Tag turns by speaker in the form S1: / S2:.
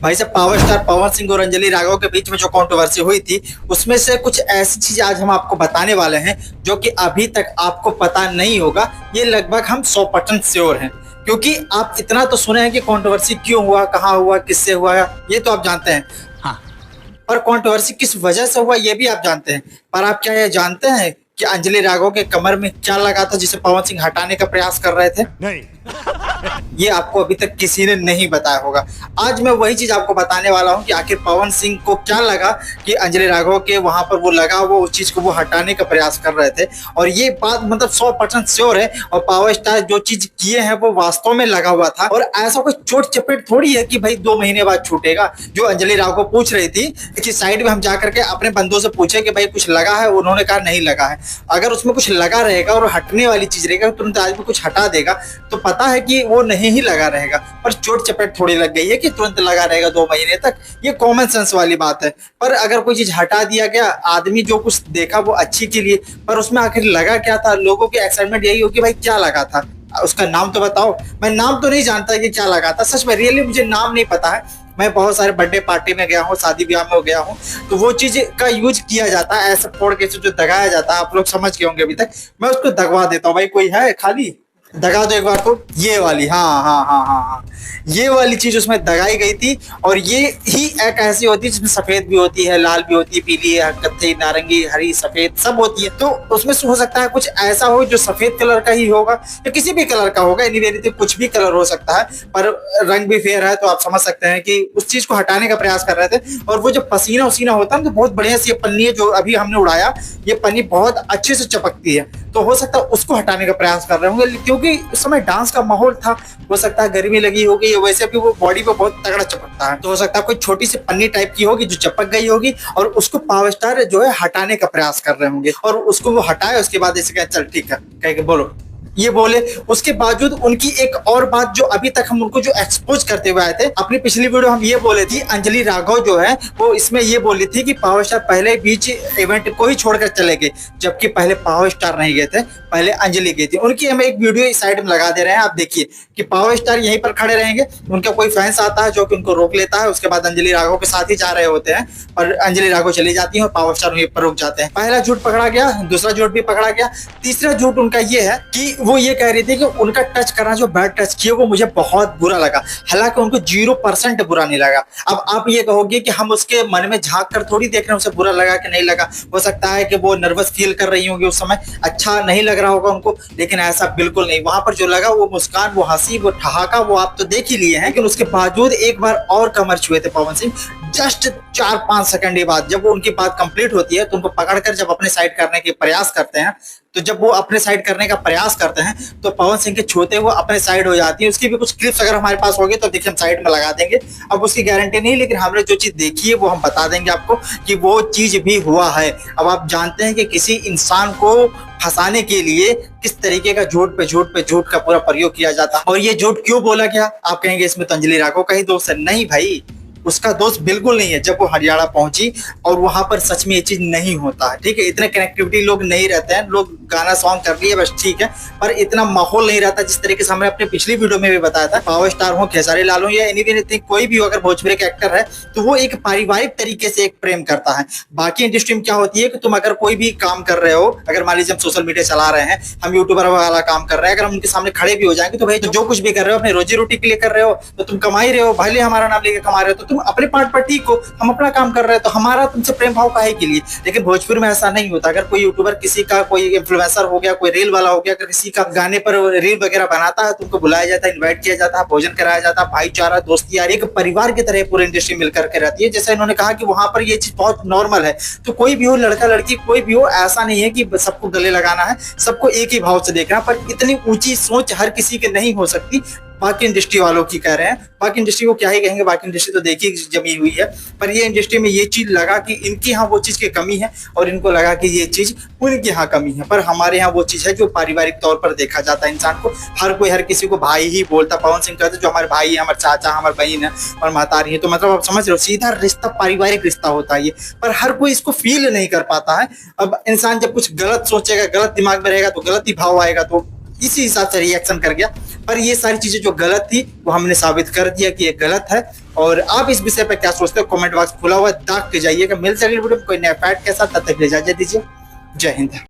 S1: भाई साहब, power star Pawan Singh और अंजलि राघव के बीच में जो कंट्रोवर्सी हुई थी, उसमें से कुछ ऐसी चीजें आज हम आपको बताने वाले हैं जो कि अभी तक आपको पता नहीं होगा। ये लगभग हम 100% श्योर हैं, क्योंकि आप इतना तो सुने हैं कि कंट्रोवर्सी क्यों हुआ, कहाँ हुआ, किससे हुआ, ये तो आप जानते हैं। हाँ, और कंट्रोवर्सी किस वजह से हुआ ये भी आप जानते हैं। पर आप क्या ये जानते हैं कि अंजलि राघव के कमर में क्या लगा था जिसे पवन सिंह हटाने का प्रयास कर रहे थे? नहीं। ये आपको अभी तक किसी ने नहीं बताया होगा। आज मैं वही चीज आपको बताने वाला हूँ कि आखिर पवन सिंह को क्या लगा कि अंजलि राघव के वहां पर वो लगा, वो उस चीज को वो हटाने का प्रयास कर रहे थे। और ये बात मतलब 100% श्योर है। और पावर स्टार जो चीज किए हैं वो वास्तव में लगा हुआ था, और ऐसा कोई चोट चपेट थोड़ी है कि भाई 2 महीने बाद छूटेगा। जो अंजलि राघव पूछ रही थी कि साइड में हम जाकर के अपने बंदों से पूछे कि भाई कुछ लगा है, उन्होंने कहा नहीं लगा है। अगर उसमें कुछ लगा रहेगा और हटने वाली चीज रहेगा, तुरंत आदमी कुछ हटा देगा, तो पता है कि वो नहीं ही लगा रहेगा। पर चोट चपेट थोड़ी लग गई है कि तुरंत लगा रहेगा 2 महीने तक। ये कॉमन सेंस वाली बात है। पर अगर कोई चीज हटा दिया गया, आदमी जो कुछ देखा वो अच्छी के लिए, पर उसमें आखिर लगा क्या था? लोगों की एक्साइटमेंट यही हो कि भाई क्या लगा था, उसका नाम तो बताओ। मैं नाम तो नहीं जानता कि क्या लगा था, सच में रियली मुझे नाम नहीं पता है। मैं बहुत सारे बर्थडे पार्टी में गया हूँ, शादी ब्याह में गया हूँ, तो वो चीज का यूज किया जाता है ऐसे फोड़ के जो दगाया जाता है। आप लोग समझ गए होंगे अभी तक। मैं उसको दगवा देता हूँ। भाई कोई है खाली? दगा दो एक बार तो। ये वाली, हाँ हाँ हाँ हाँ हाँ, ये वाली चीज उसमें दगाई गई थी। और ये ही एक ऐसी होती है जिसमें सफेद भी होती है, लाल भी होती है, पीली है, कत्थई, नारंगी, हरी, सफेद सब होती है। तो उसमें हो सकता है कुछ ऐसा हो जो सफेद कलर का ही होगा या किसी भी कलर का होगा। एनीवे कुछ भी कलर हो सकता है, पर रंग भी फेयर है। तो आप समझ सकते हैं कि उस चीज को हटाने का प्रयास कर रहे थे। और वो जो पसीना उसीना होता है तो बहुत बढ़िया सी पन्नी है जो अभी हमने उड़ाया, ये पन्नी बहुत अच्छे से चपकती है। तो हो सकता है उसको हटाने का प्रयास कर रहे होंगे, क्योंकि उस समय डांस का माहौल था। हो सकता है गर्मी लगी होगी, वैसे भी वो बॉडी पे बहुत तगड़ा चपकता है। तो हो सकता है कोई छोटी सी पन्नी टाइप की होगी जो चपक गई होगी, और उसको पावर स्टार जो है हटाने का प्रयास कर रहे होंगे। और उसको वो हटाए, उसके बाद ऐसे कहे चल ठीक है, कह के बोलो, ये बोले। उसके बावजूद उनकी एक और बात जो अभी तक हम उनको जो एक्सपोज करते हुए आए थे, अपनी पिछली वीडियो हम ये बोले थी, अंजलि राघव जो है वो इसमें ये बोली थी कि पावर स्टार पहले बीच इवेंट को ही छोड़कर चले गए, जबकि पहले पावर स्टार नहीं गए थे, पहले अंजलि गई थी। उनकी हम एक वीडियो इस साइड में लगा दे रहे हैं, आप देखिए कि पावर स्टार यहीं पर खड़े रहेंगे। उनका कोई फैंस आता है जो कि उनको रोक लेता है, उसके बाद अंजलि राघव के साथ ही जा रहे होते हैं, और अंजलि राघव चली जाती है और पावर स्टार वहीं पर रुक जाते हैं। पहला झूठ पकड़ा गया, दूसरा झूठ भी पकड़ा गया। तीसरा झूठ उनका ये है कि वो ये कह रही थी कि उनका टच करना, जो बैड टच किया, वो मुझे बहुत बुरा लगा। हालांकि उनको 0% बुरा नहीं लगा। अब आप ये कहोगे कि हम उसके मन में झांक कर थोड़ी देख रहे हैं उसे बुरा लगा कि नहीं लगा। हो सकता है कि वो नर्वस फील कर रही होंगी उस समय, अच्छा नहीं लग रहा होगा उनको, लेकिन ऐसा बिल्कुल नहीं। वहां पर जो लगा वो मुस्कान, वो हंसी, वो ठहाका, वो आप तो देख ही लिए हैं। लेकिन उसके बावजूद एक बार और कमर छुए थे पवन सिंह, जस्ट 4-5 सेकंड के बाद। जब वो उनकी बात कंप्लीट होती है तो उनको पकड़कर जब अपने साइड करने के प्रयास करते हैं, तो जब वो अपने साइड करने का प्रयास करते हैं तो पवन सिंह के छूते वो अपने साइड हो जाती है। उसकी भी कुछ क्लिप्स अगर हमारे पास होगी तो देखिए हम साइड में लगा देंगे। अब उसकी गारंटी नहीं, लेकिन हमने जो चीज देखी है वो हम बता देंगे आपको कि वो चीज भी हुआ है। अब आप जानते हैं कि किसी इंसान को फंसाने के लिए किस तरीके का झूठ पे झूठ का पूरा प्रयोग किया जाता है। और ये झूठ क्यों बोला गया? आप कहेंगे इसमें तो अंजलि राघव का ही दोष है। नहीं भाई, उसका दोस्त बिल्कुल नहीं है। जब वो हरियाणा पहुंची और वहां पर सच में ये चीज नहीं होता है, ठीक है, इतने कनेक्टिविटी लोग नहीं रहते हैं, लोग गाना सॉन्ग कर लिए बस ठीक है, पर इतना माहौल नहीं रहता जिस तरीके से हमने अपने पिछली वीडियो में भी बताया था। पावर स्टार हो, खेसारी लाल हो, या एनीवे कोई भी हो, अगर भोजपुरी का एक्टर है तो वो एक पारिवारिक तरीके से एक प्रेम करता है। बाकी इंडस्ट्री में क्या होती है कि तुम अगर कोई भी काम कर रहे हो, अगर मान लीजिए हम सोशल मीडिया चला रहे हैं, हम यूट्यूबर वाला काम कर रहे हैं, अगर हम उनके सामने खड़े भी हो जाएंगे तो भाई तो जो कुछ भी कर रहे हो अपनी रोजी रोटी के लिए कर रहे हो, तो तुम कमा ही रहे हो, भले हमारा नाम लेके कमा रहे हो, तो तुम अपने पार्ट पर ठीक हो, हम अपना काम कर रहे हैं, तो हमारा तुमसे प्रेम भाव काहे के लिए। लेकिन भोजपुर में ऐसा नहीं होता। अगर कोई यूट्यूबर किसी का कोई इन्फ्लुएंसर हो गया, कोई रील वाला हो गया, अगर किसी का गाने पर रील वगैरह बनाता है तो उनको बुलाया जाता है, इन्वाइट किया जाता है, भोजन कराया जाता है, भाईचारा, दोस्ती यार, एक परिवार की तरह पूरी इंडस्ट्री मिलकर के रहती है। जैसा इन्होंने कहा कि वहां पर ये चीज बहुत नॉर्मल है। तो कोई भी हो, लड़का लड़की कोई भी हो, ऐसा नहीं है कि सबको गले लगाना है, सबको एक ही भाव से देखना। पर इतनी ऊंची सोच हर किसी के नहीं हो सकती। बाकी इंडस्ट्री वालों की कह रहे हैं, बाकी इंडस्ट्री को क्या ही कहेंगे, बाकी इंडस्ट्री तो देखी जमी हुई है। पर ये इंडस्ट्री में ये चीज लगा कि इनके यहाँ वो चीज की कमी है, और इनको लगा कि ये चीज उनके यहाँ कमी है। पर हमारे यहाँ वो चीज है जो पारिवारिक तौर पर देखा जाता है इंसान को। हर कोई हर किसी को भाई ही बोलता। पवन सिंह कहते जो हमारे भाई है, हमारे चाचा, हमारे बहन है और महतारी है, तो मतलब आप समझ रहे हो, सीधा रिश्ता, पारिवारिक रिश्ता होता है ये। पर हर कोई इसको फील नहीं कर पाता है। अब इंसान जब कुछ गलत सोचेगा, गलत दिमाग में रहेगा, तो गलत ही भाव आएगा। तो इसी हिसाब से रिएक्शन कर गया। पर ये सारी चीजें जो गलत थी वो हमने साबित कर दिया कि ये गलत है। और आप इस विषय पर क्या सोचते हो कमेंट बॉक्स खुला हुआ दाग के जाइएगा। मिलते अगली वीडियो में कोई नया फैक्ट के साथ, तब तक इजाजत दीजिए। जय हिंद।